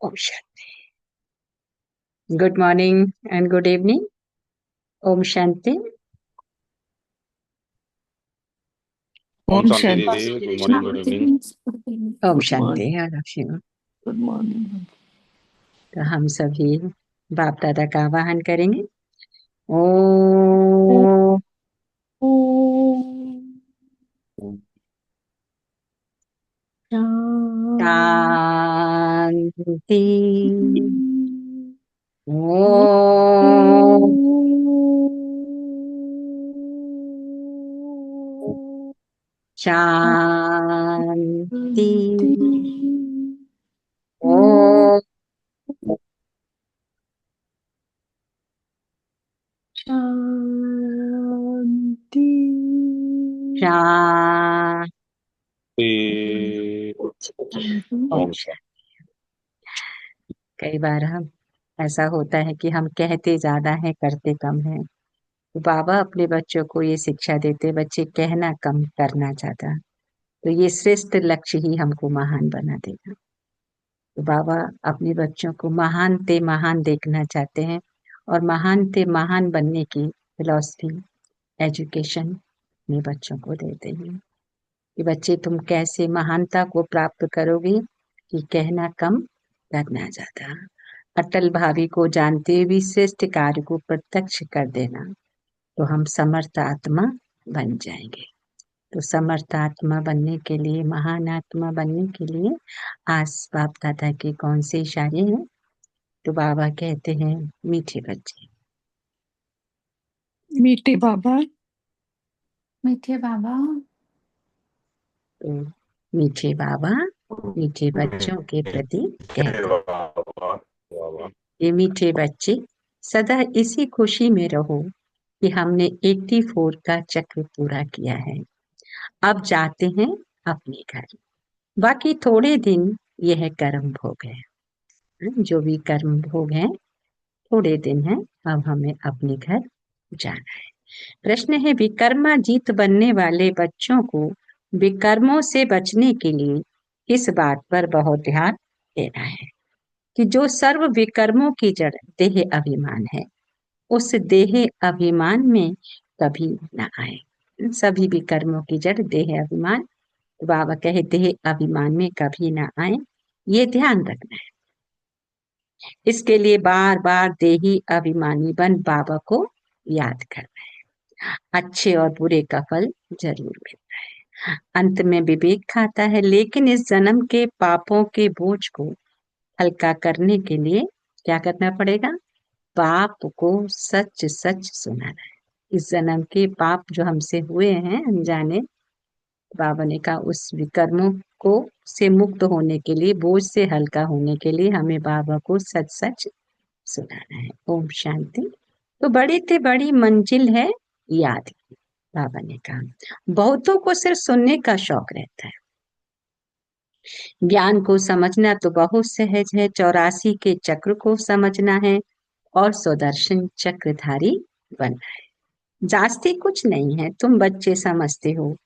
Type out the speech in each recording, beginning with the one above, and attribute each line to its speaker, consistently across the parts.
Speaker 1: ओम शांति। Good morning and good evening. ओम शांति।
Speaker 2: ओम शांति दीदी। Good morning, good evening.
Speaker 1: ओम शांति। All of you.
Speaker 2: Good morning.
Speaker 1: तो हम सभी बाप दादा का आवाहन करेंगे। ओम शांति। ओम शांति। ओम
Speaker 2: शांति।
Speaker 1: ओम शांति। कई बार हम ऐसा होता है कि हम कहते ज्यादा हैं, करते कम हैं। तो बाबा अपने बच्चों को ये शिक्षा देते, बच्चे कहना कम, करना ज्यादा। तो ये श्रेष्ठ लक्ष्य ही हमको महान बना देगा। तो बाबा अपने बच्चों को महान ते महान देखना चाहते हैं और महान ते महान बनने की फिलॉसफी, एजुकेशन अपने बच्चों को देते हैं कि बच्चे तुम कैसे महानता को प्राप्त करोगे कि कहना कम, करना ज्यादा। अटल भावी को जानते हुए श्रेष्ठ कार्य को प्रत्यक्ष कर देना, तो हम समर्थ आत्मा बन जाएंगे। तो समर्थ आत्मा बनने के लिए, महान आत्मा बनने के लिए आज बाप दादा के कौन से इशारे हैं? तो बाबा कहते हैं मीठे बच्चे।
Speaker 2: मीठे बाबा।
Speaker 3: मीठे बाबा।
Speaker 1: तो मीठे बाबा मीठे बच्चों के प्रति कहते हैं, ये मीठे बच्चे सदा इसी खुशी में रहो कि हमने 84 का चक्र पूरा किया है। अब जाते हैं अपने घर। बाकी थोड़े दिन यह कर्म भोग है, जो भी कर्म भोग है थोड़े दिन है। अब हमें अपने घर जाना है। प्रश्न है, विकर्मा जीत बनने वाले बच्चों को विकर्मों से बचने के लिए इस बात पर बहुत ध्यान देना है कि जो सर्व विकर्मों की जड़ देह अभिमान है, उस देह अभिमान में कभी न आए। सभी विकर्मों की जड़ देह अभिमान, बाबा कहे देह अभिमान में कभी ना आए, ये ध्यान रखना है। इसके लिए बार बार देही अभिमानी बन बाबा को याद करना है। अच्छे और बुरे का फल जरूर मिलता है। अंत में विवेक खाता है, लेकिन इस जन्म के पापों के बोझ को हल्का करने के लिए क्या करना पड़ेगा? पाप को सच सच सुनाना है। इस जन्म के पाप जो हमसे हुए हैं अनजाने, बाबा ने कहा उस विकर्मों को से मुक्त होने के लिए, बोझ से हल्का होने के लिए हमें बाबा को सच सच सुनाना है। ओम शांति। तो बड़ी से बड़ी मंजिल है याद की, बाबा ने कहा। बहुतों को सिर्फ सुनने का शौक रहता है, ज्ञान को समझना तो बहुत सहज है। 84 के चक्र को समझना है और सुदर्शन चक्रधारी बनना है। जास्ती कुछ नहीं है, तुम बच्चे समझते हो,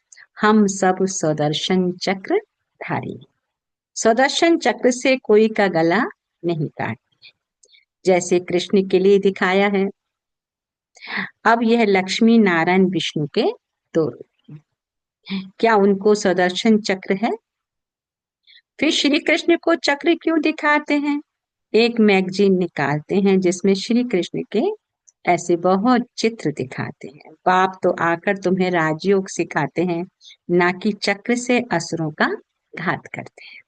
Speaker 1: हम सब सुदर्शन चक्रधारी। सुदर्शन चक्र से कोई का गला नहीं काट, जैसे कृष्ण के लिए दिखाया है। अब यह लक्ष्मी नारायण विष्णु के दो रूप हैं। क्या उनको सुदर्शन चक्र है? फिर श्री कृष्ण को चक्र क्यों दिखाते हैं? एक मैगजीन निकालते हैं जिसमें श्री कृष्ण के ऐसे बहुत चित्र दिखाते हैं। बाप तो आकर तुम्हें राजयोग सिखाते हैं, ना कि चक्र से असुरों का घात करते हैं।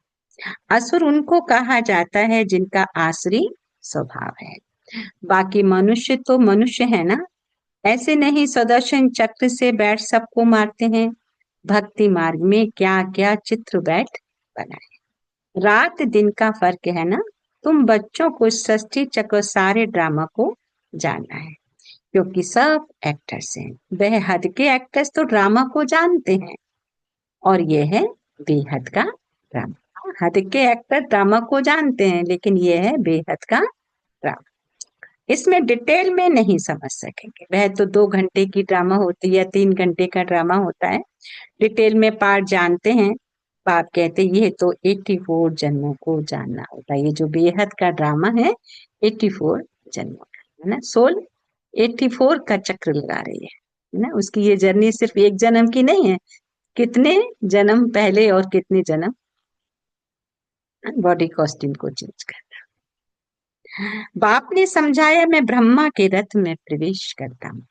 Speaker 1: असुर उनको कहा जाता है जिनका आसुरी स्वभाव है। बाकी मनुष्य तो मनुष्य है ना, ऐसे नहीं सुदर्शन चक्र से बैठ सबको मारते हैं। भक्ति मार्ग में क्या क्या चित्र बैठ बनाए। रात दिन का फर्क है ना। तुम बच्चों को षष्ठी चक्र सारे ड्रामा को जानना है, क्योंकि सब एक्टर्स हैं। बेहद के एक्टर्स तो ड्रामा को जानते हैं, और ये है बेहद का ड्रामा। हद के एक्टर ड्रामा को जानते हैं, लेकिन ये है बेहद का ड्रामा। इसमें डिटेल में नहीं समझ सकेंगे। वह तो 2 घंटे की ड्रामा होती है या 3 घंटे का ड्रामा होता है, डिटेल में पार्ट जानते हैं, बाप कहते ये तो 84 जन्मों को जानना होगा। ये जो बेहद का ड्रामा है 84 जन्मों का है ना। सोल 84 का चक्र लगा रही है ना। उसकी ये जर्नी सिर्फ एक जन्म की नहीं है, कितने जन्म पहले और कितने जन्म बॉडी कॉस्ट्यूम को चेंज कर। बाप ने समझाया मैं ब्रह्मा के रथ में प्रवेश करता हूँ।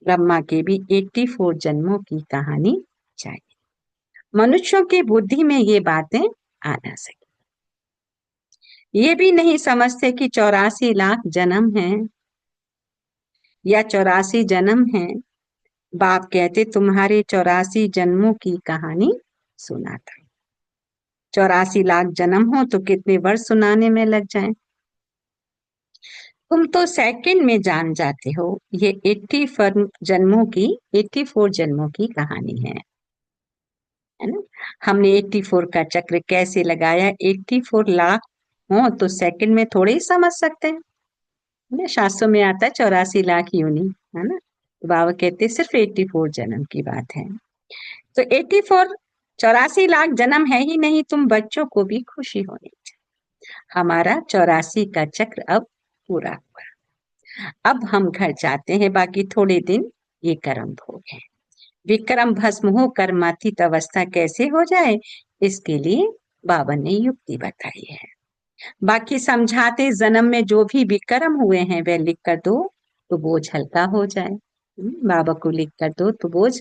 Speaker 1: ब्रह्मा के भी 84 जन्मों की कहानी चाहिए, मनुष्यों की बुद्धि में ये बातें आ ना सके। ये भी नहीं समझते कि 84 लाख जन्म है या 84 जन्म है। बाप कहते तुम्हारे 84 जन्मों की कहानी सुना था। 84 लाख जन्म हो तो कितने वर्ष सुनाने में लग जाएं। तुम तो सेकंड में जान जाते हो। ये 84 जन्मों की कहानी है ना। हमने 84 का चक्र कैसे लगाया, 84 लाख हो तो सेकंड में थोड़े ही समझ सकते हैं ना। शास्त्रों में आता है 84 लाख योनि है ना। तो बाबा कहते सिर्फ 84 जन्म की बात है। तो 84 लाख जन्म है ही नहीं, तुम बच्चों को भी खुशी होनी चाहिए। हमारा 84 का चक्र अब पूरा हुआ। अब हम घर जाते हैं, बाकी थोड़े दिन ये कर्म भोग है। विक्रम भस्म हो कर्मातीत अवस्था कैसे हो जाए, इसके लिए बाबा ने युक्ति बताई है। बाकी समझाते जन्म में जो भी विक्रम हुए हैं वह लिख कर दो तो बोझ हल्का हो जाए। बाबा को लिख कर दो तो बोझ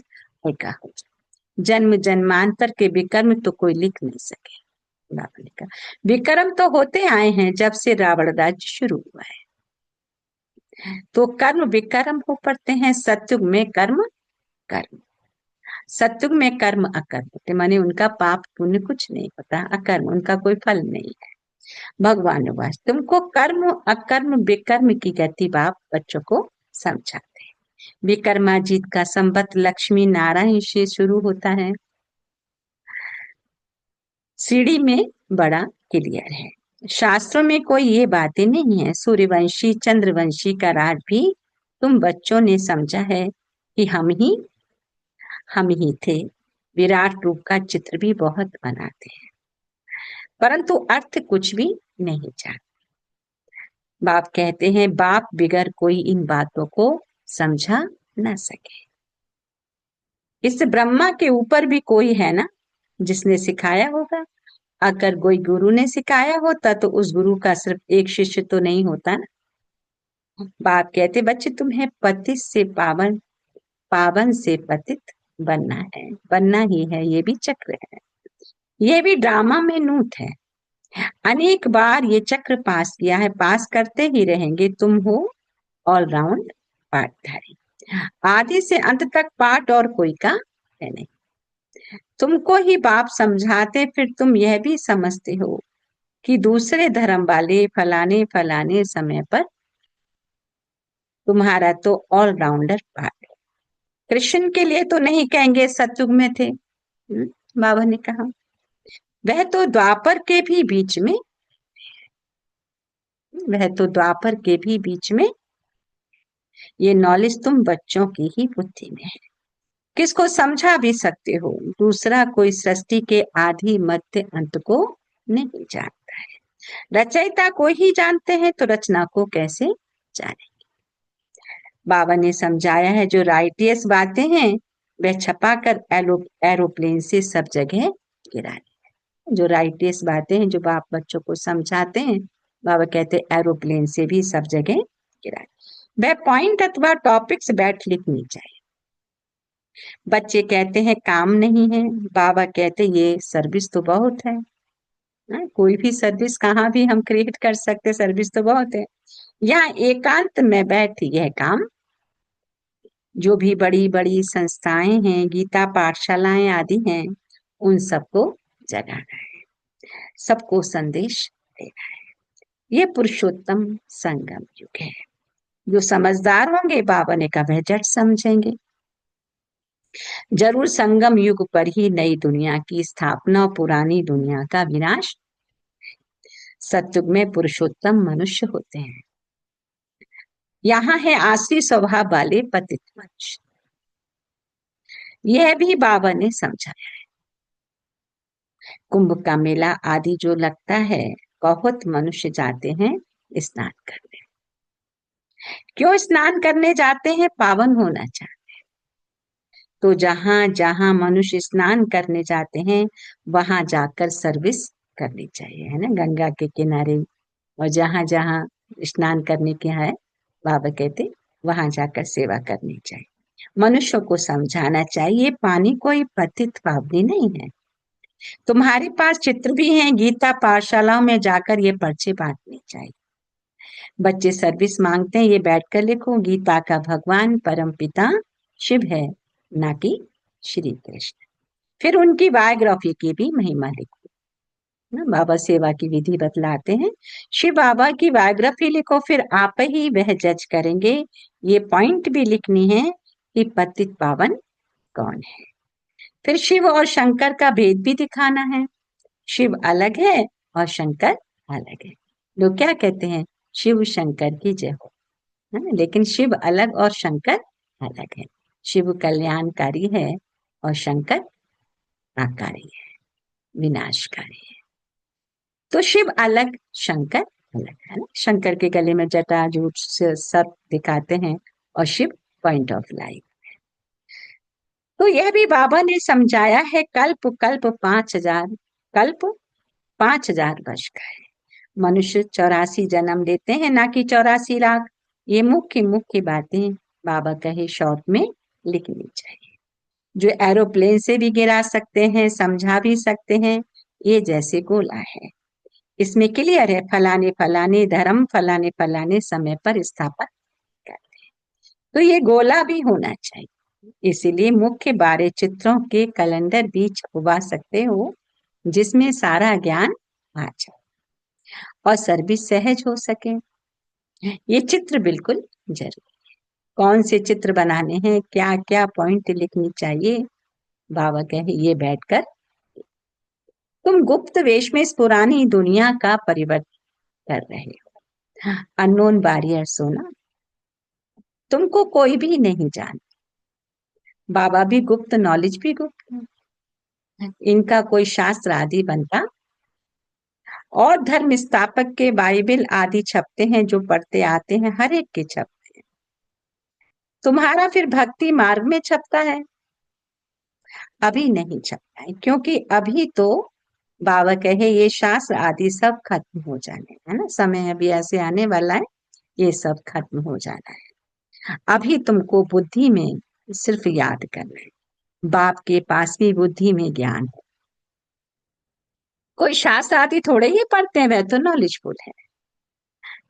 Speaker 1: हल्का हो जाए। जन्म जन्मांतर के विक्रम तो कोई लिख नहीं सके। बाबा ने कहा विक्रम तो होते आए हैं जब से रावण राज्य शुरू हुआ है। तो कर्म विकर्म हो पड़ते हैं। सत्युग में कर्म कर्म, सत्युग में कर्म अकर्म होते, माने उनका पाप पुण्य कुछ नहीं होता, अकर्म उनका कोई फल नहीं है। भगवान वास तुमको कर्म अकर्म विकर्म की गति बाप बच्चों को समझाते हैं। विकर्माजीत का संबत लक्ष्मी नारायण से शुरू होता है। सीढ़ी में बड़ा क्लियर है। शास्त्रों में कोई ये बातें नहीं है। सूर्यवंशी चंद्रवंशी का राज भी तुम बच्चों ने समझा है कि हम ही थे। विराट रूप का चित्र भी बहुत बनाते हैं, परंतु अर्थ कुछ भी नहीं जानते। बाप कहते हैं बाप बिगर कोई इन बातों को समझा न सके। इस ब्रह्मा के ऊपर भी कोई है ना जिसने सिखाया होगा। अगर कोई गुरु ने सिखाया होता तो उस गुरु का सिर्फ एक शिष्य तो नहीं होता ना। बाप कहते बच्चे तुम्हें पतित से पावन, पावन से पतित बनना है, बनना ही है। ये भी चक्र है, ये भी ड्रामा में नूत है। अनेक बार ये चक्र पास किया है, पास करते ही रहेंगे। तुम हो ऑलराउंड पाठधारी, आदि से अंत तक पाठ और कोई का है नहीं। तुमको ही बाप समझाते फिर तुम यह भी समझते हो कि दूसरे धर्म वाले फलाने फलाने समय पर तुम्हारा तो ऑलराउंडर पाठ है। कृष्ण के लिए तो नहीं कहेंगे सतयुग में थे। बाबा ने कहा वह तो द्वापर के भी बीच में, वह तो द्वापर के भी बीच में। ये नॉलेज तुम बच्चों की ही बुद्धि में है। किसको समझा भी सकते हो, दूसरा कोई सृष्टि के आदि मध्य अंत को नहीं जानता है। रचयिता को ही जानते हैं तो रचना को कैसे जाने। बाबा ने समझाया है जो राइटियस बातें हैं वह छपाकर एरोप्लेन से सब जगह गिरानी। जो राइटियस बातें हैं जो बाप बच्चों को समझाते हैं, बाबा कहते हैं एरोप्लेन से भी सब जगह गिरानी। वह पॉइंट अथवा टॉपिक्स बैठ लिखनी चाहिए। बच्चे कहते हैं काम नहीं है, बाबा कहते ये सर्विस तो बहुत है ना? कोई भी सर्विस कहाँ भी हम क्रिएट कर सकते, सर्विस तो बहुत है। यहाँ एकांत में बैठ यह काम, जो भी बड़ी बड़ी संस्थाएं हैं, गीता पाठशालाएं आदि हैं, उन सबको जगाना है, सबको संदेश देना है। ये पुरुषोत्तम संगम युग है। जो समझदार होंगे बाबा ने कहा वह झट समझेंगे। जरूर संगम युग पर ही नई दुनिया की स्थापना, पुरानी दुनिया का विनाश। सतयुग में पुरुषोत्तम मनुष्य होते हैं। यहाँ है आसरी स्वभाव वाले पतित मनुष्य। यह भी बाबा ने समझाया है। कुंभ का मेला आदि जो लगता है, बहुत मनुष्य जाते हैं स्नान करने। क्यों स्नान करने जाते हैं? पावन होना चाहिए। तो जहां जहां मनुष्य स्नान करने जाते हैं वहां जाकर सर्विस करनी चाहिए, है ना, गंगा के किनारे। और जहां जहां स्नान करने के है, बाबा कहते वहां जाकर सेवा करनी चाहिए। मनुष्यों को समझाना चाहिए पानी कोई पतित पावनी नहीं है। तुम्हारे पास चित्र भी हैं, गीता पाठशालाओं में जाकर ये पर्चे बांटने चाहिए। बच्चे सर्विस मांगते हैं, ये बैठकर लिखो, गीता का भगवान परम पिता शिव है, ना कि श्री कृष्ण। फिर उनकी बायोग्राफी की भी महिमा लिखो ना। बाबा सेवा की विधि बतलाते हैं, शिव बाबा की बायोग्राफी लिखो, फिर आप ही वह जज करेंगे। ये पॉइंट भी लिखनी है कि पतित पावन कौन है। फिर शिव और शंकर का भेद भी दिखाना है। शिव अलग है और शंकर अलग है। लोग क्या कहते हैं? शिव शंकर की जय हो, है ना, लेकिन शिव अलग और शंकर अलग है। शिव कल्याणकारी है और शंकर आकारी है, विनाशकारी है। तो शिव अलग, शंकर अलग, है ना। शंकर के गले में जटा जूट से सब दिखाते हैं और शिव पॉइंट ऑफ लाइट। तो यह भी बाबा ने समझाया है, कल्प कल्प 5,000, कल्प 5,000 वर्ष का है। मनुष्य 84 जन्म लेते हैं, ना कि 84 लाख। ये मुख्य मुख्य बातें बाबा कहे शॉर्ट में लिखनी चाहिए। जो एरोप्लेन से भी गिरा सकते हैं, समझा भी सकते हैं, ये जैसे गोला है। इसमें क्लियर है, फलाने फलाने धर्म, फलाने फलाने समय पर स्थापना करते हैं। तो ये गोला भी होना चाहिए। इसीलिए मुख्य 12 चित्रों के कैलेंडर भी छपवा सकते हो, जिसमें सारा ज्ञान आ जाए और सर्विस सहज हो सके। ये चित्र बिल्कुल जरूरी है। कौन से चित्र बनाने हैं, क्या क्या पॉइंट लिखनी चाहिए, बाबा कहे ये बैठकर तुम गुप्त वेश में इस पुरानी दुनिया का परिवर्तन कर रहे हो। अननोन वॉरियर सोना, तुमको कोई भी नहीं जान। बाबा भी गुप्त, नॉलेज भी गुप्त है। इनका कोई शास्त्र आदि बनता और धर्म स्थापक के बाइबल आदि छपते हैं, जो पढ़ते आते हैं हर एक के छपते हैं। तुम्हारा फिर भक्ति मार्ग में छपता है, अभी नहीं छपता है, क्योंकि अभी तो बाबा कहे ये शास्त्र आदि सब खत्म हो जाने, है ना, समय अभी ऐसे आने वाला है, ये सब खत्म हो जाना है। अभी तुमको बुद्धि में सिर्फ याद करना है। बाप के पास भी बुद्धि में ज्ञान है। कोई शास्त्र आदि थोड़े ही पढ़ते हैं, वह तो नॉलेजफुल है।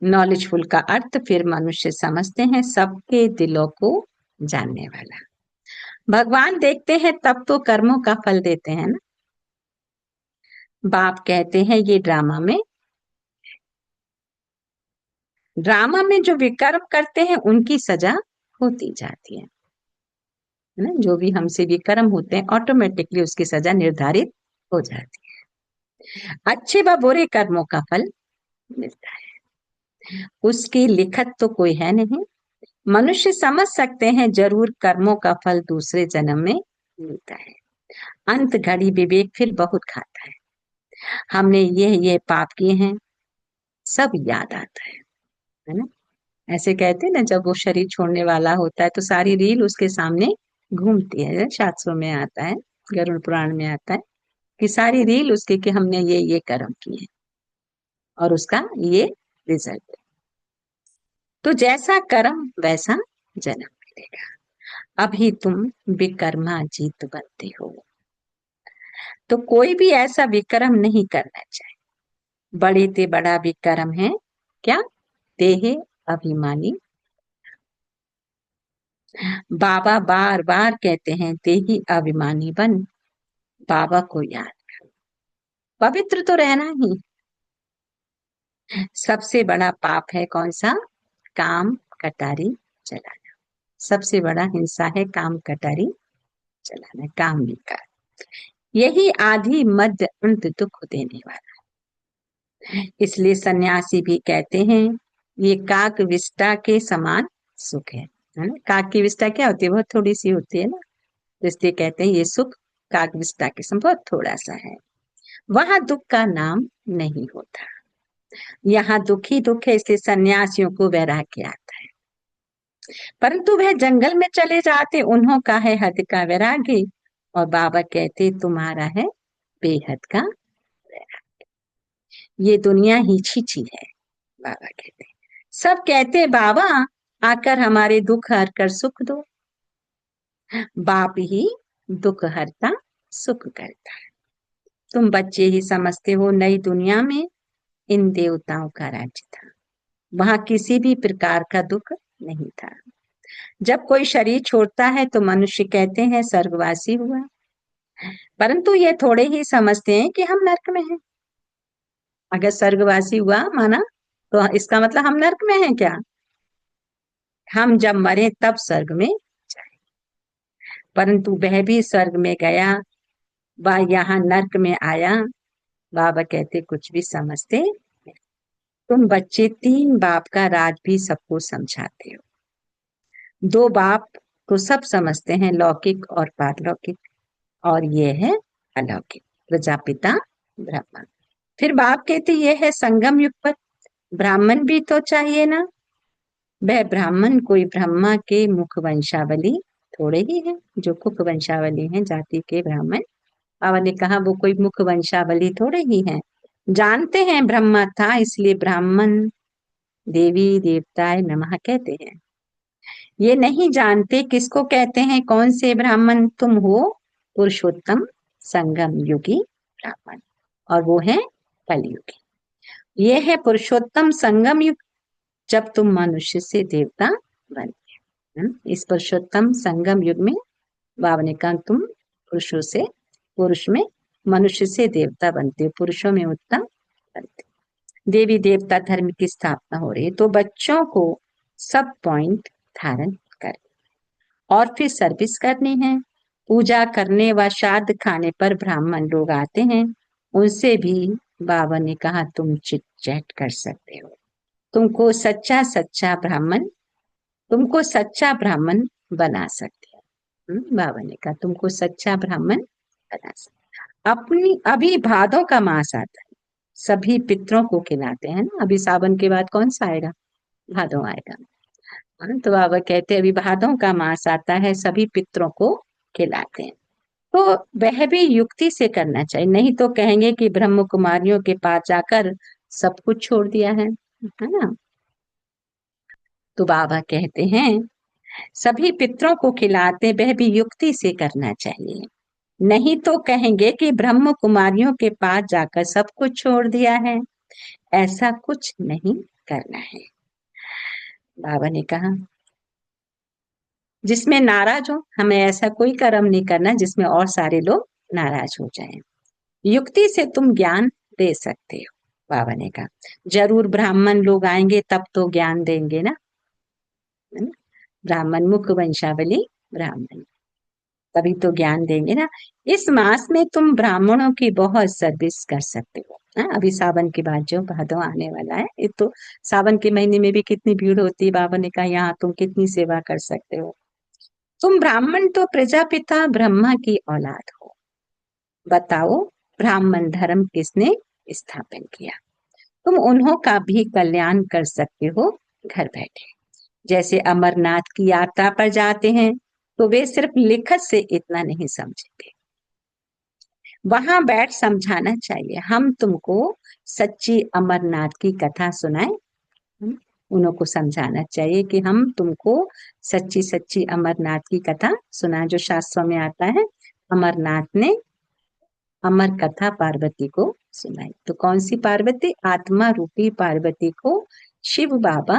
Speaker 1: नॉलेजफुल का अर्थ फिर मनुष्य समझते हैं, सबके दिलों को जानने वाला। भगवान देखते हैं तब तो कर्मों का फल देते हैं ना। बाप कहते हैं ये ड्रामा में जो विकर्म करते हैं उनकी सजा होती जाती है ना। जो भी हमसे विकर्म होते हैं ऑटोमेटिकली उसकी सजा निर्धारित हो जाती है। अच्छे व बुरे कर्मों का फल मिलता है, उसकी लिखत तो कोई है नहीं। मनुष्य समझ सकते हैं जरूर कर्मों का फल दूसरे जन्म में मिलता है। अंत घड़ी विवेक फिर बहुत खाता है। हमने ये पाप किए हैं, सब याद आता है ना। ऐसे कहते हैं ना, जब वो शरीर छोड़ने वाला होता है तो सारी रील उसके सामने घूमती है। शास्त्रों में आता है, गरुड़ पुराण में आता है कि सारी रील उसके कि हमने ये कर्म किए और उसका ये रिजल्ट। तो जैसा कर्म वैसा जन्म मिलेगा। अभी तुम विकर्मा जीत बनते हो, तो कोई भी ऐसा विक्रम नहीं करना चाहिए। बड़े ते बड़ा विक्रम है क्या? देहे अभिमानी। बाबा बार बार कहते हैं देही अभिमानी बन, बाबा को याद कर, पवित्र तो रहना ही। सबसे बड़ा पाप है कौन सा? काम कटारी चलाना। सबसे बड़ा हिंसा है काम कटारी चलाना, काम विकार। यही आदि मध्य अंत दुख देने वाला। इसलिए सन्यासी भी कहते हैं ये काक विष्टा के समान सुख है ना। काक की विष्टा क्या होती है? बहुत थोड़ी सी होती है ना, तो इसलिए कहते हैं ये सुख काक विष्टा के समान बहुत थोड़ा सा है। वहां दुख का नाम नहीं होता। यहाँ दुख ही दुख है, इसलिए सन्यासियों को वैराग्य आता है। परंतु वह जंगल में चले जाते, उन्हों का है हद का वैराग्य, और बाबा कहते तुम्हारा है बेहद का वैराग्य। ये दुनिया ही छीछी है, बाबा कहते। सब कहते बाबा आकर हमारे दुख हर कर सुख दो। बाप ही दुख हरता सुख करता है। तुम बच्चे ही समझते हो, नई दुनिया में इन देवताओं का राज्य था, वहां किसी भी प्रकार का दुख नहीं था। जब कोई शरीर छोड़ता है तो मनुष्य कहते हैं स्वर्गवासी हुआ, परंतु ये थोड़े ही समझते हैं कि हम नरक में हैं। अगर स्वर्गवासी हुआ माना तो इसका मतलब हम नरक में हैं क्या? हम जब मरे तब स्वर्ग में जाए, परंतु वह भी स्वर्ग में गया, वह यहाँ नरक में आया। बाबा कहते कुछ भी समझते नहीं। तुम बच्चे तीन बाप का राज भी सबको समझाते हो। दो बाप तो सब समझते हैं, लौकिक और पारलौकिक, और ये है अलौकिक, प्रजापिता ब्रह्मा। फिर बाप कहते ये है संगम युग पर, ब्राह्मण भी तो चाहिए ना। वह ब्राह्मण कोई ब्रह्मा के मुख वंशावली थोड़े ही है, जो कुक वंशावली है जाति के ब्राह्मण। बाबा ने कहा वो कोई मुख वंशावली थोड़े ही है। जानते हैं ब्रह्मा था, इसलिए ब्राह्मण देवी देवताए नमः कहते हैं। ये नहीं जानते किसको कहते हैं, कौन से ब्राह्मण तुम हो? पुरुषोत्तम संगम युगी ब्राह्मण, और वो है कलयुगी। ये है पुरुषोत्तम संगम युग, जब तुम मनुष्य से देवता बन गए। इस पुरुषोत्तम संगम युग में बाबा ने कहा तुम पुरुषों से, पुरुष में मनुष्य से देवता बनते हो, पुरुषों में उत्तम बनते हो। देवी देवता धर्म की स्थापना हो रही है, तो बच्चों को सब पॉइंट धारण कर और फिर सर्विस करनी है। पूजा करने व श्राद्ध खाने पर ब्राह्मण लोग आते हैं, उनसे भी बाबा ने कहा तुम चिट चैट कर सकते हो। तुमको सच्चा सच्चा ब्राह्मण, तुमको सच्चा ब्राह्मण बना सकते हैं। बाबा ने कहा तुमको सच्चा ब्राह्मण बना सकते। अपनी अभी भादों का मास आता है, सभी पितरों को खिलाते हैं ना। अभी सावन के बाद कौन सा आएगा? भादों आएगा। तो बाबा कहते हैं अभी भादों का मास आता है, सभी पितरों को खिलाते हैं। तो वह भी युक्ति से करना चाहिए, नहीं तो कहेंगे कि ब्रह्म कुमारियों के पास जाकर सब कुछ छोड़ दिया है ना। तो बाबा कहते हैं सभी पितरों को खिलाते, वह भी युक्ति से करना चाहिए, नहीं तो कहेंगे कि ब्रह्म कुमारियों के पास जाकर सब कुछ छोड़ दिया है। ऐसा कुछ नहीं करना है। बाबा ने कहा जिसमें नाराज हो, हमें ऐसा कोई कर्म नहीं करना जिसमें और सारे लोग नाराज हो जाएं। युक्ति से तुम ज्ञान दे सकते हो। बाबा ने कहा जरूर ब्राह्मण लोग आएंगे तब तो ज्ञान देंगे ना, है ना? ब्राह्मण मुख वंशावली ब्राह्मण, तभी तो ज्ञान देंगे ना। इस मास में तुम ब्राह्मणों की बहुत सर्विस कर सकते हो। अभी सावन के बाद जो भादों आने वाला है, ये तो सावन के महीने में भी कितनी भीड़ होती है। बाबा ने कहा यहाँ तुम कितनी सेवा कर सकते हो। तुम ब्राह्मण तो प्रजापिता ब्रह्मा की औलाद हो। बताओ ब्राह्मण धर्म किसने स्थापन किया? तुम उन्हों का भी कल्याण कर सकते हो घर बैठे। जैसे अमरनाथ की यात्रा पर जाते हैं तो वे सिर्फ लिखत से इतना नहीं समझेंगे, वहां बैठ समझाना चाहिए। हम तुमको सच्ची अमरनाथ की कथा सुनाए, उन्हों को समझाना चाहिए कि हम तुमको सच्ची सच्ची अमरनाथ की कथा सुना, जो शास्त्रों में आता है। अमरनाथ ने अमर कथा पार्वती को सुनाई। तो कौन सी पार्वती? आत्मा रूपी पार्वती को शिव बाबा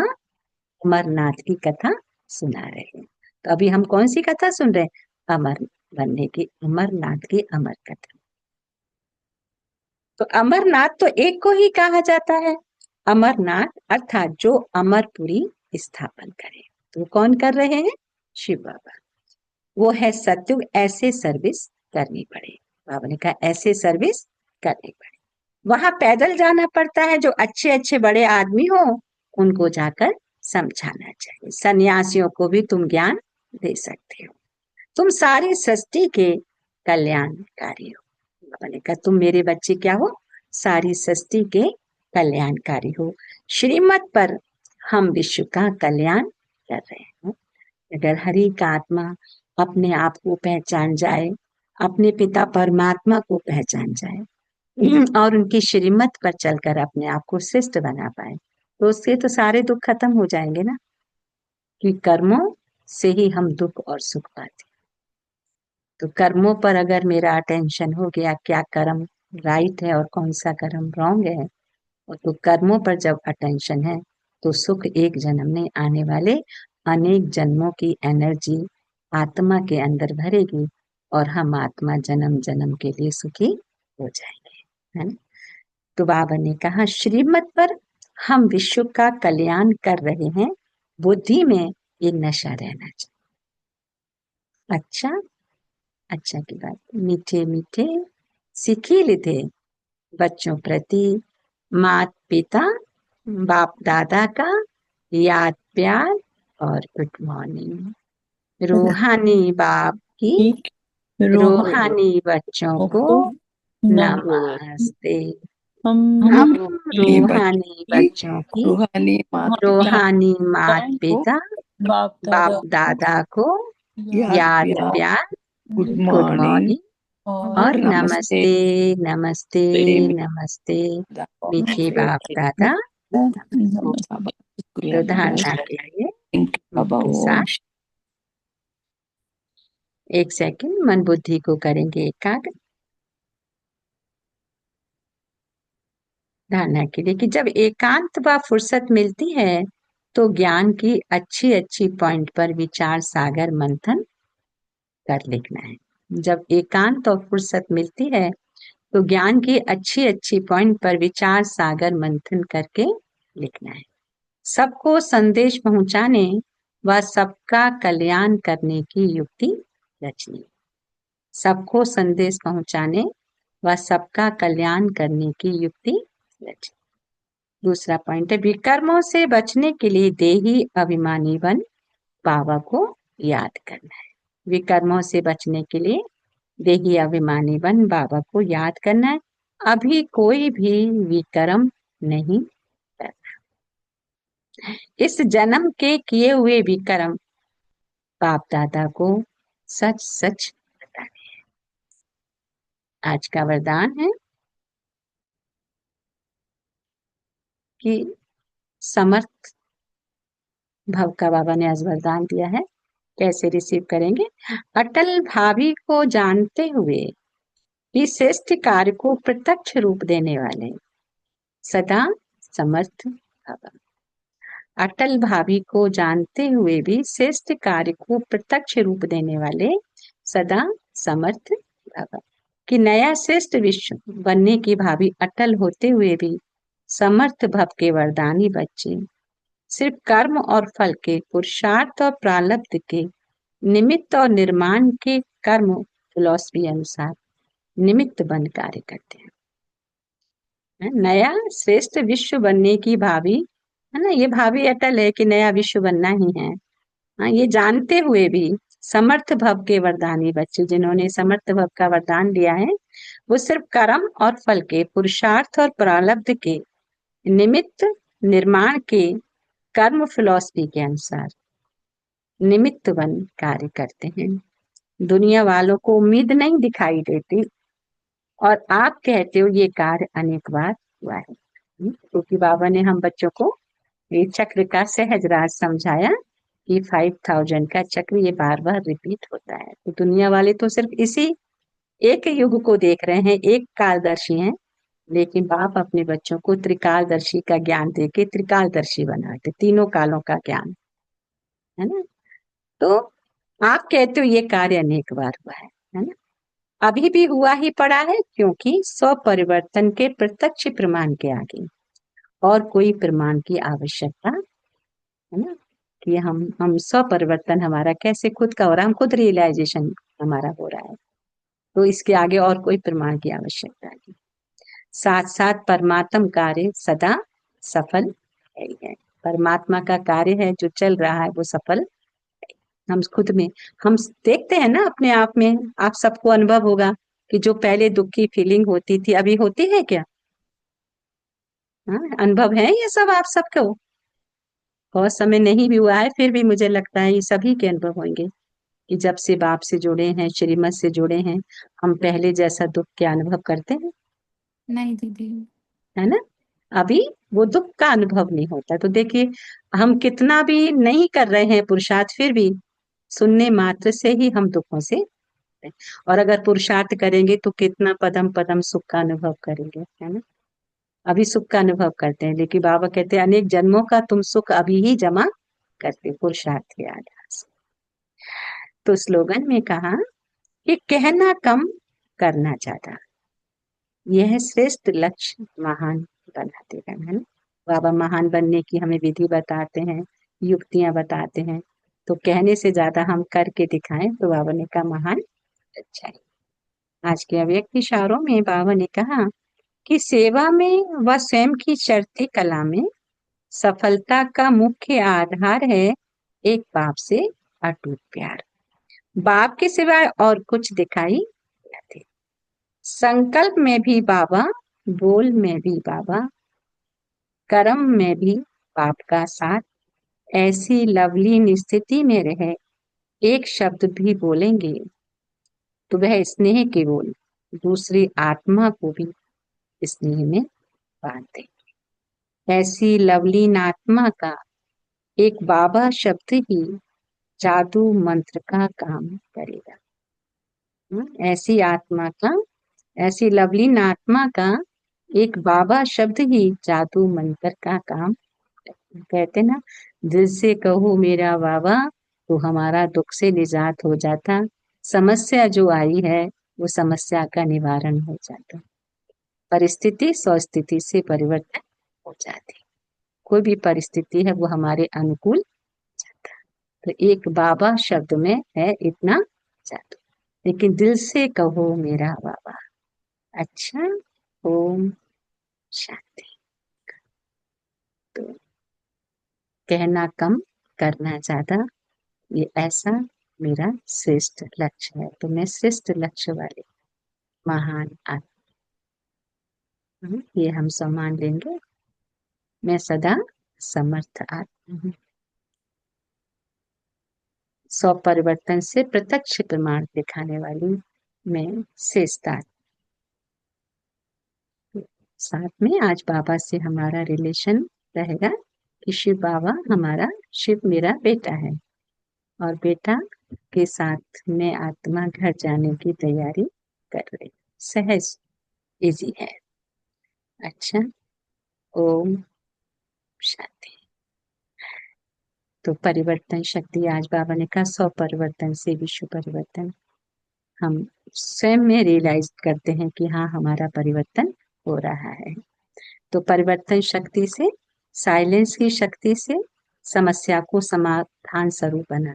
Speaker 1: अमरनाथ की कथा सुना रहे हैं। तो अभी हम कौन सी कथा सुन रहे हैं? अमर बनने की, अमरनाथ की अमर कथा। तो अमरनाथ तो एक को ही कहा जाता है, अमरनाथ अर्थात जो अमरपुरी स्थापन करे। तो कौन कर रहे हैं? शिव बाबा। वो है सत्युग, ऐसे सर्विस करनी पड़े। बाबा ने कहा ऐसे सर्विस करनी पड़े। वहां पैदल जाना पड़ता है, जो अच्छे अच्छे बड़े आदमी हो उनको जाकर समझाना चाहिए। सन्यासियों को भी तुम ज्ञान दे सकते हो। तुम सारी सृष्टि के कल्याणकारी हो। मैंने कहा तुम मेरे बच्चे क्या हो, सारी सृष्टि के कल्याणकारी हो। श्रीमत पर हम विश्व का कल्याण कर रहे हैं। अगर हर एक आत्मा अपने आप को पहचान जाए, अपने पिता परमात्मा को पहचान जाए और उनकी श्रीमत पर चलकर अपने आप को श्रेष्ठ बना पाए, तो उससे तो सारे दुख खत्म हो जाएंगे ना। कि कर्मों से ही हम दुख और सुख पाते। तो कर्मों पर अगर मेरा अटेंशन हो गया, क्या कर्म राइट है और कौन सा कर्म रॉन्ग है, और तो कर्मों पर जब अटेंशन है तो सुख एक जन्म में आने वाले अनेक जन्मों की एनर्जी आत्मा के अंदर भरेगी और हम आत्मा जन्म जन्म के लिए सुखी हो जाएंगे, है ना। तो बाबा ने कहा श्रीमत पर हम विश्व का कल्याण कर रहे हैं, बुद्धि में ये नशा रहना चाहिए। अच्छा, अच्छा की बात। मीठे मीठे सिखिल थे बच्चों प्रति मात पिता बाप दादा का याद प्यार और गुड मॉर्निंग। रूहानी बाप की
Speaker 4: ठीक रूहानी
Speaker 1: रूहानी बच्चों को
Speaker 4: को
Speaker 1: नमस्ते।
Speaker 4: हम
Speaker 1: हम
Speaker 4: रूहानी
Speaker 1: रूहानी बच्चों की
Speaker 4: रूहानी माता
Speaker 1: रूहानी मात
Speaker 4: को
Speaker 1: पिता
Speaker 4: बाप
Speaker 1: बाप दादा को याद
Speaker 4: प्यार
Speaker 1: प्यार
Speaker 4: गुड
Speaker 1: गुड
Speaker 4: मॉर्निंग
Speaker 1: मॉर्निंग
Speaker 4: और
Speaker 1: और
Speaker 4: नमस्ते
Speaker 1: नमस्ते नमस्ते मीठे बाप दादा।
Speaker 4: बाबा
Speaker 1: तो धारणा के लिए
Speaker 4: बाबा
Speaker 1: के
Speaker 4: ओम
Speaker 1: साथ एक सेकंड मन बुद्धि को करेंगे एकाग्र। धारणा के लिए कि जब एकांत व फुर्सत मिलती है तो ज्ञान की अच्छी अच्छी पॉइंट पर विचार सागर मंथन कर लिखना है। जब एकांत और फुर्सत मिलती है तो ज्ञान की अच्छी अच्छी पॉइंट पर विचार सागर मंथन करके लिखना है। सबको संदेश पहुंचाने व सबका कल्याण करने की युक्ति रचनी। सबको संदेश पहुंचाने व सबका कल्याण करने की युक्ति रचनी। दूसरा पॉइंट है विकर्मों से बचने के लिए देही अभिमानी बन बाबा को याद करना है। विकर्मों से बचने के लिए देही अभिमानी बन बाबा को याद करना है। अभी कोई भी विकर्म नहीं करना। इस जन्म के किए हुए विकर्म बाप दादा को सच सच बताने। आज का वरदान है कि समर्थ भव का बाबा ने आज वरदान दिया है। कैसे रिसीव करेंगे? अटल भावी को जानते हुए कि श्रेष्ठ कार्य को प्रत्यक्ष रूप देने वाले सदा समर्थ भव। अटल भावी को जानते हुए भी श्रेष्ठ कार्य को प्रत्यक्ष रूप देने वाले सदा समर्थ भव। कि नया श्रेष्ठ विश्व बनने की भावी अटल होते हुए भी समर्थ भव के वरदानी बच्चे सिर्फ कर्म और फल के पुरुषार्थ और प्रारब्ध के निमित्त और निर्माण के कर्म फिलॉसफी अनुसार निमित्त बन कार्य करते हैं। नया श्रेष्ठ विश्व बनने की भावी, है ना, ये भावी अटल है कि नया विश्व बनना ही है। हाँ, ये जानते हुए भी समर्थ भव के वरदानी बच्चे जिन्होंने समर्थ भव का वरदान लिया है वो सिर्फ कर्म और फल के पुरुषार्थ और प्रारब्ध के निमित्त निर्माण के कर्म फिलॉसफी के अनुसार निमित्त बन कार्य करते हैं। दुनिया वालों को उम्मीद नहीं दिखाई देती और आप कहते हो ये कार्य अनेक बार हुआ है। क्योंकि बाबा ने हम बच्चों को ये चक्र का सहज राज समझाया कि 5000 का चक्र ये बार बार रिपीट होता है। तो दुनिया वाले तो सिर्फ इसी एक युग को देख रहे हैं, एक कालदर्शी हैं, लेकिन बाप अपने बच्चों को त्रिकालदर्शी का ज्ञान देके त्रिकालदर्शी बनाते, तीनों कालों का ज्ञान, है ना। तो आप कहते हो ये कार्य अनेक बार हुआ है ना। अभी भी हुआ ही पड़ा है क्योंकि स्व परिवर्तन के प्रत्यक्ष प्रमाण के आगे और कोई प्रमाण की आवश्यकता, है ना, कि हम स्व परिवर्तन हमारा कैसे खुद का हो रहा है, हम खुद रियलाइजेशन हमारा हो रहा है, तो इसके आगे और कोई प्रमाण की आवश्यकता नहीं। साथ साथ परमात्म कार्य सदा सफल है ही है। परमात्मा का कार्य है जो चल रहा है वो सफल। हम खुद में हम देखते हैं ना अपने आप में, आप सबको अनुभव होगा कि जो पहले दुख की फीलिंग होती थी अभी होती है क्या? हाँ, अनुभव है ये सब आप सबको? बहुत समय नहीं भी हुआ है फिर भी मुझे लगता है ये सभी के अनुभव होंगे कि जब से बाप से जुड़े हैं, श्रीमत से जुड़े हैं, हम पहले जैसा दुख के अनुभव करते हैं,
Speaker 3: नहीं दीदी।
Speaker 1: है ना? अभी वो दुख का अनुभव नहीं होता। तो देखिए हम कितना भी नहीं कर रहे हैं पुरुषार्थ, फिर भी सुनने मात्र से ही हम दुखों से, और अगर पुरुषार्थ करेंगे तो कितना पदम पदम सुख का अनुभव करेंगे, है ना? अभी सुख का अनुभव करते हैं, लेकिन बाबा कहते हैं अनेक जन्मों का तुम सुख अभी ही जमा करते हो पुरुषार्थ के आधार से। तो स्लोगन में कहा कि कहना कम करना ज्यादा, यह श्रेष्ठ लक्ष्य महान बना देगा, है ना? बाबा महान बनने की हमें विधि बताते हैं, युक्तियां बताते हैं, तो कहने से ज्यादा हम करके दिखाएं तो बाबा ने कहा महान अच्छा है। आज के अव्यक्त इशारों में बाबा ने कहा कि सेवा में व स्वयं की चढ़ती कला में सफलता का मुख्य आधार है एक बाप से अटूट प्यार। बाप के सिवाय और कुछ दिखाई नहीं देते। संकल्प में भी बाबा, बोल में भी बाबा, कर्म में भी बाप का साथ। ऐसी लवलीन स्थिति में रहे एक शब्द भी बोलेंगे तो वह स्नेह केवल दूसरी आत्मा को भी स्नेह में बांध दे। ऐसी लवलीन आत्मा का एक बाबा शब्द ही जादू मंत्र का काम करेगा। ऐसी आत्मा का, ऐसी लवलीन आत्मा का एक बाबा शब्द ही जादू मंत्र का काम। कहते ना, दिल से कहो मेरा बाबा तो हमारा दुख से निजात हो जाता, समस्या जो आई है वो समस्या का निवारण हो जाता, परिस्थिति स्वस्थिति से परिवर्तन हो जाती, कोई भी परिस्थिति है वो हमारे अनुकूल जाता। तो एक बाबा शब्द में है इतना जादू। लेकिन दिल से कहो मेरा बाबा। अच्छा, ओम शांति। तो कहना कम करना ज्यादा, ये ऐसा मेरा श्रेष्ठ लक्ष्य है। तो मैं श्रेष्ठ लक्ष्य वाले महान आत्मा, ये हम सम्मान लेंगे। मैं सदा समर्थ आत्मा हूँ। 100 परिवर्तन से प्रत्यक्ष प्रमाण दिखाने वाली मैं श्रेष्ठ आत्मा। साथ में आज बाबा से हमारा रिलेशन रहेगा कि शिव बाबा हमारा, शिव मेरा बेटा है और बेटा के साथ मैं आत्मा घर जाने की तैयारी कर रही। सहज इजी है। अच्छा, ओम शांति। तो परिवर्तन शक्ति, आज बाबा ने कहा 100 परिवर्तन से विश्व परिवर्तन। हम स्वयं में रियलाइज करते हैं कि हाँ हमारा परिवर्तन हो रहा है। तो परिवर्तन शक्ति से, साइलेंस की शक्ति से समस्या को समाधान स्वरूप बना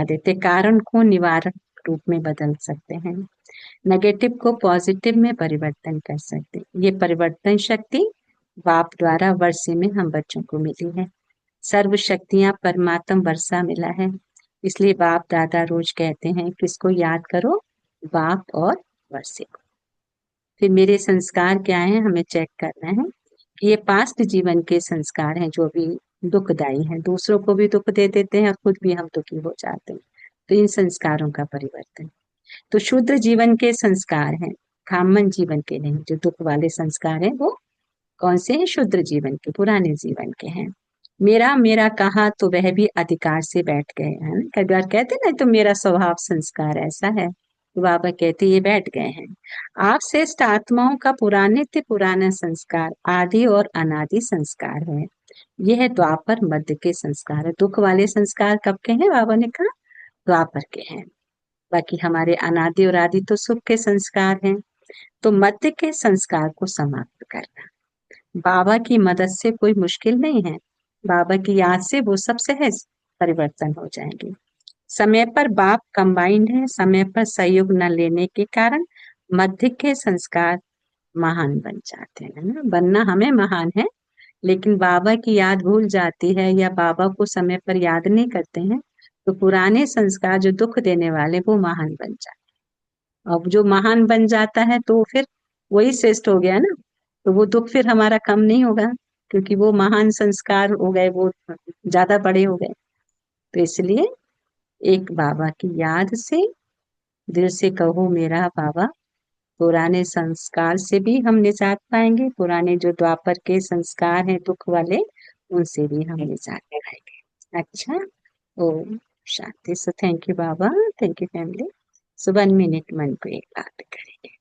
Speaker 1: देते, कारण को निवारक रूप में बदल सकते हैं, नेगेटिव को पॉजिटिव में परिवर्तन कर सकते। ये परिवर्तन शक्ति बाप द्वारा वर्षे में हम बच्चों को मिली है। सर्व शक्तियां परमात्म वर्षा मिला है। इसलिए बाप दादा रोज कहते हैं किसको याद करो, बाप और वर्षे को। फिर मेरे संस्कार क्या है, हमें चेक करना है कि ये पास्ट जीवन के संस्कार हैं जो भी दुखदायी हैं, दूसरों को भी दुख दे देते हैं और खुद भी हम दुखी हो जाते हैं। तो इन संस्कारों का परिवर्तन। तो शुद्ध जीवन के संस्कार हैं, खामन जीवन के नहीं। जो दुख वाले संस्कार हैं वो कौन से हैं? शुद्ध जीवन के, पुराने जीवन के हैं। मेरा मेरा कहा तो वह भी अधिकार से बैठ गए हैं। कई बार कहते ना तो मेरा स्वभाव संस्कार ऐसा है, तो बाबा कहते ये बैठ गए हैं। आप श्रेष्ठ आत्माओं का पुराने से पुराना संस्कार आदि और अनादि संस्कार है। यह द्वापर मध्य के संस्कार है। दुख वाले संस्कार कब के हैं? बाबा ने कहा द्वापर के हैं। बाकी हमारे अनादि और आदि तो सुख के संस्कार हैं। तो मध्य के संस्कार को समाप्त करना बाबा की मदद से कोई मुश्किल नहीं है। बाबा की याद से वो सब सहज परिवर्तन हो जाएंगे। समय पर बाप कंबाइंड है, समय पर सहयोग न लेने के कारण मध्य के संस्कार महान बन जाते हैं ना। बनना हमें महान है, लेकिन बाबा की याद भूल जाती है या बाबा को समय पर याद नहीं करते हैं तो पुराने संस्कार जो दुख देने वाले वो महान बन जाते हैं। अब जो महान बन जाता है तो फिर वही श्रेष्ठ हो गया ना, तो वो दुख फिर हमारा कम नहीं होगा, क्योंकि वो महान संस्कार हो गए, वो ज्यादा बड़े हो गए। तो इसलिए एक बाबा की याद से दिल से कहो मेरा बाबा, पुराने संस्कार से भी हम निजात पाएंगे, पुराने जो द्वापर के संस्कार हैं दुख वाले, उनसे भी हम निजात पाएंगे। अच्छा, ओम शांति। सो थैंक यू बाबा, thank you family. So 1 minute मन को एक बात करेंगे,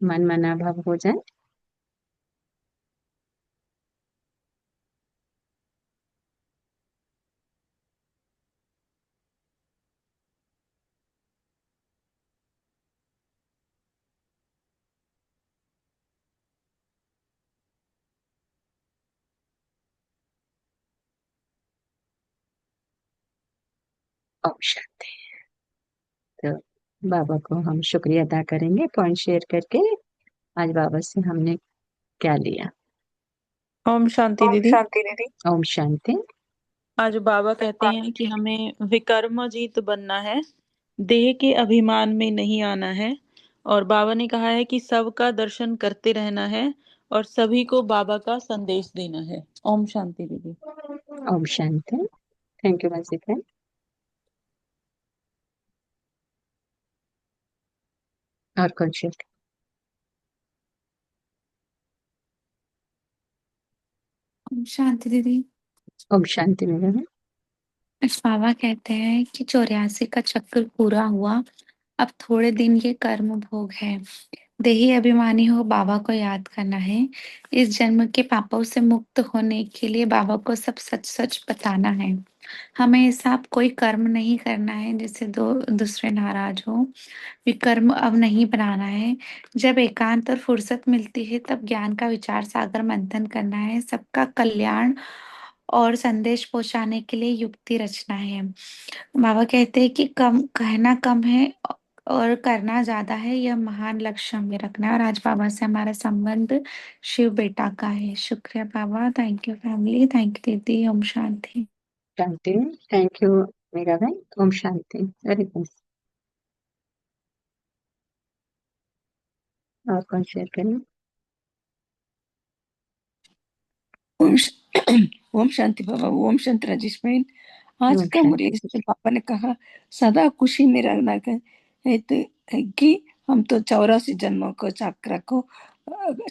Speaker 1: मन मना भाव हो जाए। ओम शांति। तो बाबा को हम शुक्रिया अदा करेंगे पॉइंट शेयर करके, आज बाबा से हमने क्या लिया।
Speaker 4: ओम शांति
Speaker 1: ओम
Speaker 4: दीदी।
Speaker 1: शांति दीदी। ओम शांति।
Speaker 4: आज बाबा कहते हैं कि हमें विकर्मजीत बनना है, देह के अभिमान में नहीं आना है। और बाबा ने कहा है कि सबका दर्शन करते रहना है और सभी को बाबा का संदेश देना है। ओम शांति दीदी।
Speaker 1: ओम शांति। Thank you once again. और कौन शेयर?
Speaker 3: ओम शांति दीदी।
Speaker 1: ओम शांति मेरा।
Speaker 3: आज बाबा कहते हैं कि 84 का चक्र पूरा हुआ, अब थोड़े दिन ये कर्म भोग है। देही अभिमानी हो बाबा को याद करना है। इस जन्म के पापों से मुक्त होने के लिए बाबा को सब सच सच बताना है। हमें ऐसा अब कोई कर्म नहीं करना है जिससे दूसरे नाराज हो। विकर्म अब नहीं बनाना है। जब एकांत और फुर्सत मिलती है तब ज्ञान का विचार सागर मंथन करना है। सबका कल्याण और संदेश पहुंचाने के लिए युक्ति रचना है। बाबा कहते हैं कि कम कहना कम है और करना ज्यादा है, यह महान लक्ष्य हमें रखना है। और आज बाबा से हमारा संबंध शिव बेटा का है। शुक्रिया बाबा, thank you family, thank you दीदी। ओम शांति।
Speaker 1: शांति। थैंक यू मेरा भाई। ओम शांति। Very good. और कौन शेयर करें?
Speaker 5: ओम ओम शांति बाबा। ओम शांति राजेश बहन। आज
Speaker 1: ओम
Speaker 5: का मुरली
Speaker 1: शांति।
Speaker 5: से पापा ने कहा सदा खुशी में रहना का है, तो है कि हम तो 84 जन्मों को चक्र को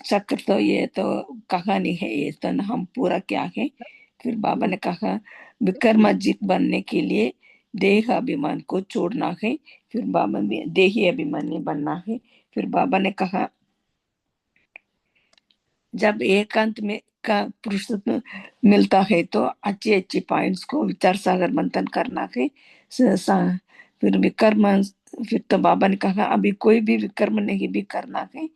Speaker 5: चक्र तो ये तो कहानी है, ये तो न हम पूरा क्या है। फिर बाबा ने कहा विक्रमाजीत बनने के लिए देह अभिमान को छोड़ना है। फिर बाबा ने देही अभिमानी बनना है। फिर बाबा ने कहा जब एकांत में का पुरुषत्व मिलता है तो अच्छे अच्छे पॉइंट्स को विचार सागर मंथन करना है। फिर विकर्म, फिर तो बाबा ने कहा अभी कोई भी विकर्म नहीं भी करना है।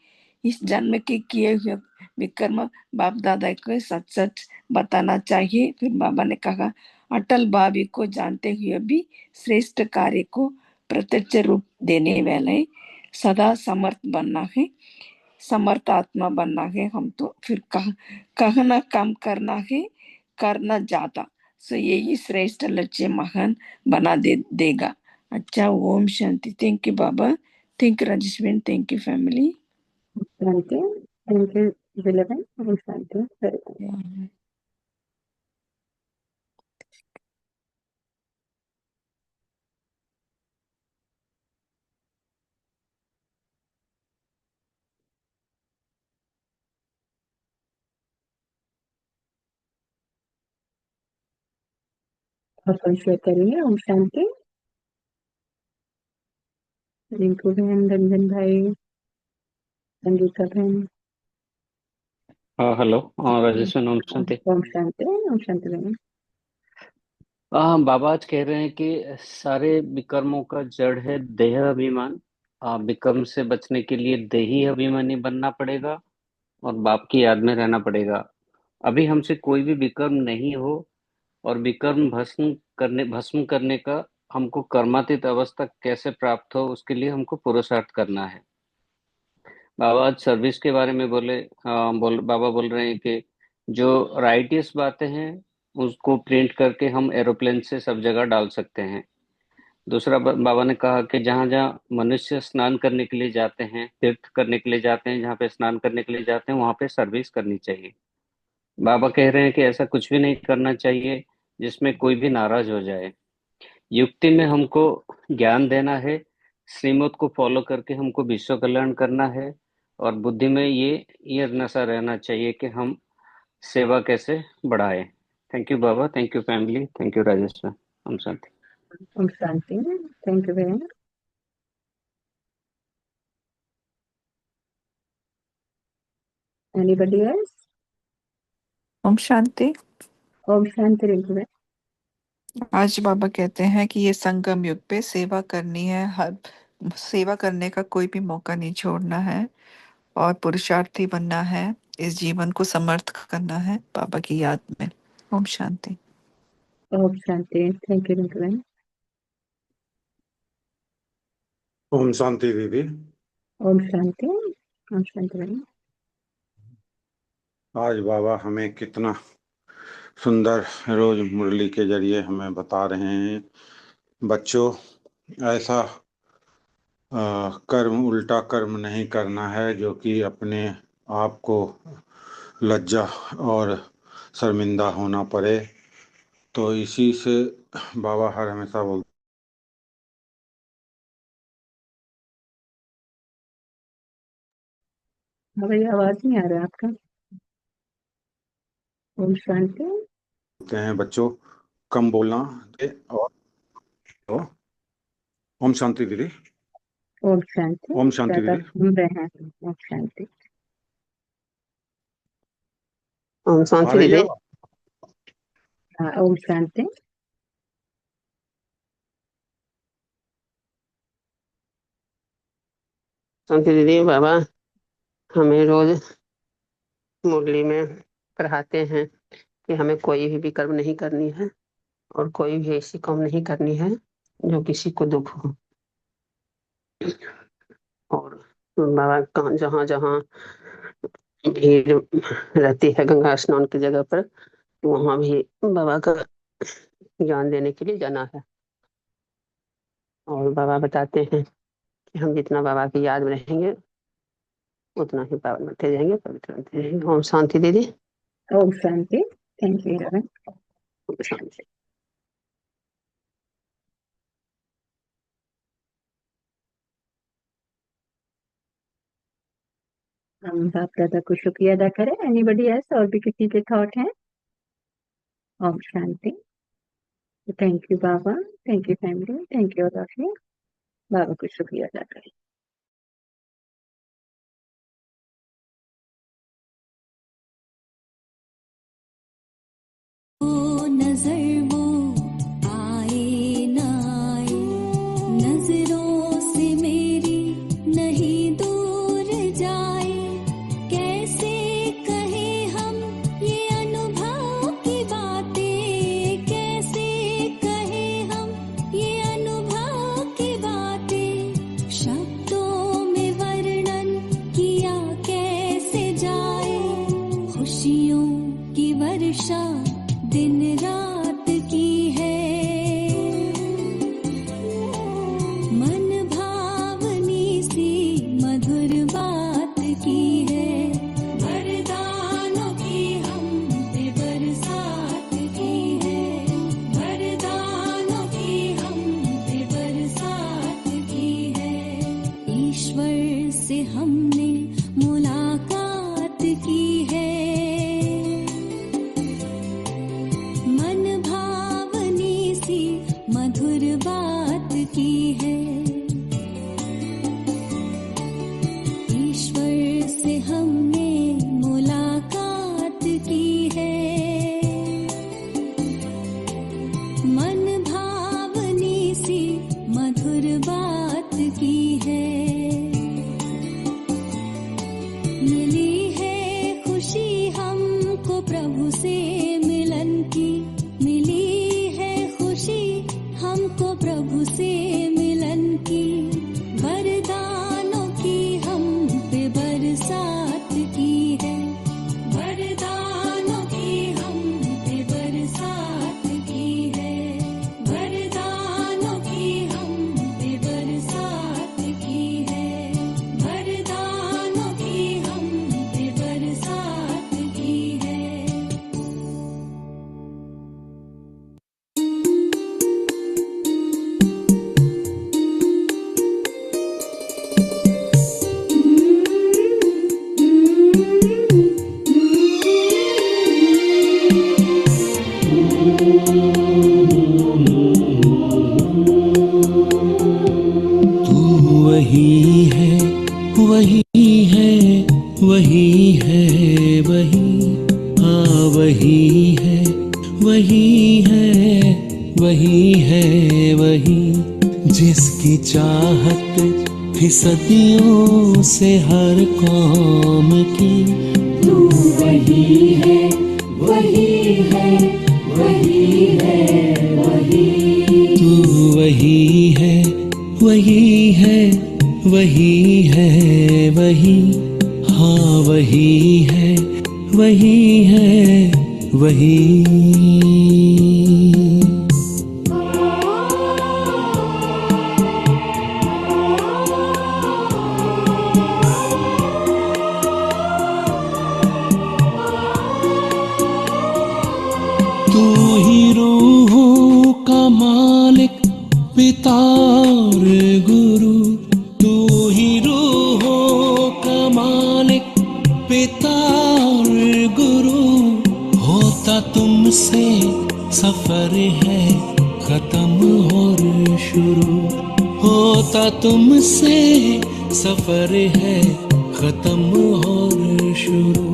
Speaker 5: इस जन्म के किए हुए विकर्म बाप दादा को सच सच बताना चाहिए। फिर बाबा ने कहा अटल भावी को जानते हुए भी श्रेष्ठ कार्य को प्रत्यक्ष रूप देने वाले सदा समर्थ बनना है, समर्थ आत्मा बनना है। हम तो फिर कहना कम करना है, करना ज्यादा। सो यही श्रेष्ठ लक्ष्य महान बना देगा। अच्छा, ओम शांति। थैंक यू बाबा, थैंक यू राजेश बहन, थैंक यू फैमिली।
Speaker 1: शांति। थैंक यू विलवन। ओम शांति। Very good. और कौन शेयर करेंगे? ओम शांति। रिंकू बहन, रंजन भाई, संगीता बहन।
Speaker 2: हेलो। राजेश ओम शांति।
Speaker 1: ओम शांति। ओम शांति बहन।
Speaker 2: बाबा आज कह रहे हैं कि सारे विकर्मों का जड़ है देह अभिमान। विकर्म से बचने के लिए देही अभिमानी बनना पड़ेगा और बाप की याद में रहना पड़ेगा। अभी हमसे कोई भी विकर्म नहीं हो और विकर्म भस्म करने का हमको कर्मातीत अवस्था कैसे प्राप्त हो, उसके लिए हमको पुरुषार्थ करना है। बाबा आज सर्विस के बारे में बोले। बाबा बोल रहे हैं कि जो राइटियस बातें हैं उसको प्रिंट करके हम एरोप्लेन से सब जगह डाल सकते हैं। दूसरा बाबा ने कहा कि जहां जहां मनुष्य स्नान करने के लिए जाते हैं, तीर्थ करने के लिए जाते हैं, जहाँ पे स्नान करने के लिए जाते हैं, वहां पे सर्विस करनी चाहिए। बाबा कह रहे हैं कि ऐसा कुछ भी नहीं करना चाहिए जिसमें कोई भी नाराज हो जाए। युक्ति में हमको ज्ञान देना है, श्रीमत को फॉलो करके हमको विश्व कल्याण करना है, और बुद्धि में ये नशा रहना चाहिए कि हम सेवा कैसे बढ़ाए। थैंक यू बाबा, thank you family, thank you Rajesh sir. हम शांति।
Speaker 1: ओम शांति। Thank you very much. Anybody else?
Speaker 6: ओम शांति।
Speaker 1: ओम शांति रिंकू।
Speaker 6: आज बाबा कहते हैं कि ये संगम युग पे सेवा करनी है, हर सेवा करने का कोई भी मौका नहीं छोड़ना है और पुरुषार्थी बनना है, इस जीवन को समर्थ करना है बाबा की याद में। ओम शांति।
Speaker 1: ओम शांति। Thank you Rinku.
Speaker 7: ओम शांति दीदी।
Speaker 1: ओम शांति। ओम शांति भाई।
Speaker 7: आज बाबा हमें कितना सुंदर रोज मुरली के जरिए हमें बता रहे हैं, बच्चों ऐसा कर्म, उल्टा कर्म नहीं करना है जो कि अपने आप को लज्जा और शर्मिंदा होना पड़े। तो इसी से बाबा हर हमेशा बोलते
Speaker 1: भाई आवाज नहीं आ रहा है आपका। ओम शांति।
Speaker 7: हैं बच्चों कम बोलना और ओम शांति दीदी।
Speaker 1: ओम शांति।
Speaker 7: ओम शांति
Speaker 1: ज्यादा
Speaker 7: दीदी।
Speaker 1: सुन रहे हैं। ओम शांति।
Speaker 8: ओम
Speaker 7: आ
Speaker 8: शांति
Speaker 7: रही है
Speaker 8: दीदी।
Speaker 7: आवाज?
Speaker 1: हाँ, ओम शांति।
Speaker 8: शांति दीदी, बाबा हमें रोज मुरली में पढ़ाते हैं कि हमें कोई भी विकर्म नहीं करनी है और कोई भी ऐसी काम नहीं करनी है जो किसी को दुख हो। और बाबा कहाँ जहाँ जहाँ भीड़ रहती है गंगा स्नान की जगह पर, वहां भी बाबा का ज्ञान देने के लिए जाना है। और बाबा बताते हैं कि हम जितना बाबा की याद में रहेंगे उतना ही पावन बनते जाएंगे, पवित्र बनते जाएंगे। ओम शांति दीदी।
Speaker 1: ओम शांति। Thank you Ravi.
Speaker 8: ओम शांति।
Speaker 1: हम बाप दादा को शुक्रिया अदा करें। Anybody else? और भी किसी के थॉट हैं? ओम शांति। थैंक यू बाबा, thank you family, thank you all of you. बाबा को शुक्रिया अदा करें।
Speaker 9: नजर वो आए ना आए, नजरों से मेरी नहीं दूर जाए, कैसे कहे हम ये अनुभव की बातें, कैसे कहे हम ये अनुभव की बातें, शब्दों में वर्णन किया कैसे जाए, खुशियों की वर्षा दिन रात की है, मन भावनी सी मधुर बात की है, वरदानों की हम पे बरसात की है, वरदानों की हम पे बरसात की है, ईश्वर से हमने मुलाकात की है, मन भावनी सी मधुर बात की है, ईश्वर से हमने मुलाकात की है, मन भावनी सी मधुर बात की है, मिली है खुशी हमको प्रभु से मिलन की, मिली है खुशी हमको प्रभु से मिलन की, वरदानों की हम पे बरसात की है, वरदानों की हम पे बरसात की है, वरदानों की हम
Speaker 10: वही है वही, हाँ वही है वही है वही है वही, जिसकी चाहत थी सदियों से हर कौम की।
Speaker 9: तू वही है वही है वही है वही,
Speaker 10: तू वही है वही है वही है वही, हाँ वही है वही है वही। तू ही रूहों का मालिक पिता और गुरु, तू ही रूहों का मालिक पिता और गुरु, होता तुमसे सफर है खत्म और शुरू, होता तुमसे सफर है खत्म और शुरू।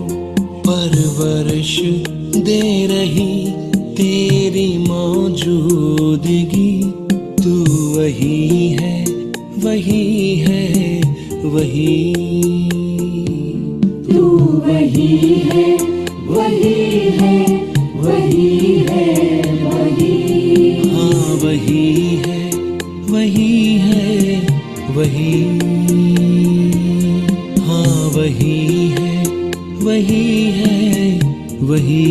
Speaker 10: परवरिश दे रही तेरी मौजूदगी, तू वही है वही है वही।
Speaker 9: तू वही है वही है वही है वही,
Speaker 10: हाँ वही है वही है वही, हाँ वही है वही है वही।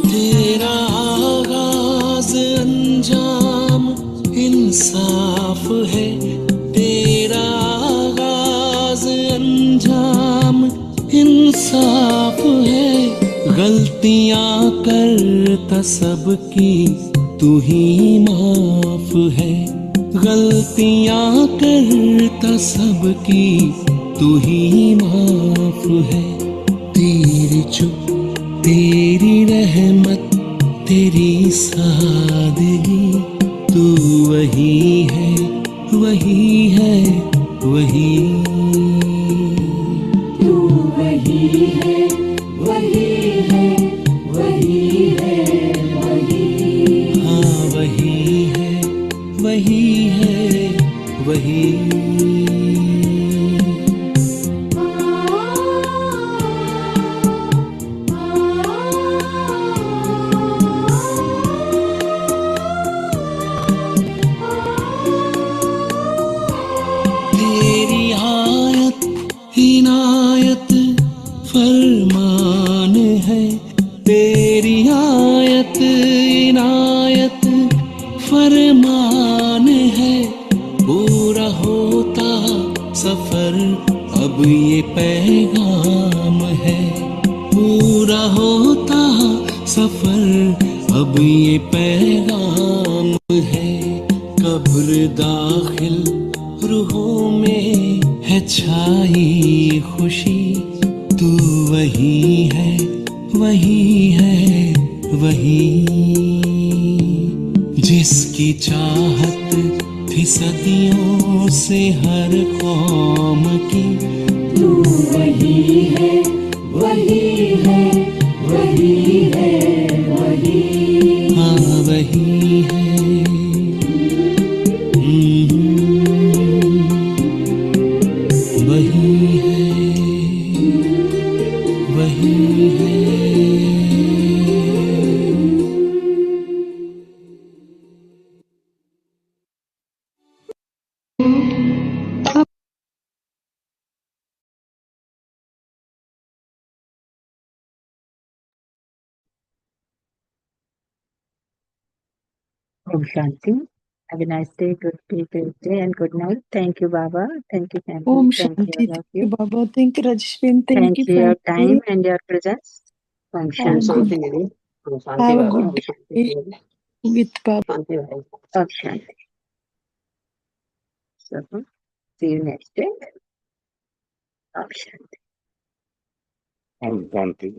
Speaker 10: तेरा आगाज अंजाम इंसाफ है, तेरा आगाज अंजाम इंसाफ है, गलतियां करता सबकी तू ही माफ है, गलतियां करता सबकी तू ही माफ है। तेरी चुप तेरी रहमत तेरी सादगी, तू वही है वही है वही।
Speaker 9: तू वही है वही है वही है वही,
Speaker 10: हाँ वही है वही है वही। तेरी आयत इनायत फरमान है, तेरी आयत इनायत फरमान है, पूरा होता सफर अब ये पैगाम है, पूरा होता सफर अब ये पैगाम है। कब्र दाखिल रूहों में है छाई खुशी, तू वही है वही है वही, जिसकी चाहत थी सदियों से हर कौम की।
Speaker 9: तू वही है वही है वही है वही,
Speaker 10: हाँ वही है वही है वही है।
Speaker 1: Om Shanti. Have a nice day, good day, and good night. Thank you, Baba. Thank you, family.
Speaker 5: ओम
Speaker 1: Thank you,
Speaker 5: शांति।
Speaker 1: all of
Speaker 5: thank you
Speaker 1: you.
Speaker 5: बाबा, thank you Rajeshwari, thank
Speaker 1: Thank
Speaker 5: you
Speaker 1: you your
Speaker 5: family.
Speaker 1: time and your presence. Om
Speaker 8: ओम
Speaker 5: have
Speaker 1: Shanti.
Speaker 8: शांति दीदी, ओम शांति
Speaker 5: have a
Speaker 8: बाबा,
Speaker 5: good
Speaker 8: ओम शांति
Speaker 5: डे
Speaker 8: दीदी,
Speaker 5: विथ बाबा।
Speaker 8: शांति भाई।
Speaker 1: Om Shanti. So, see you next week. Option.
Speaker 7: Shanti.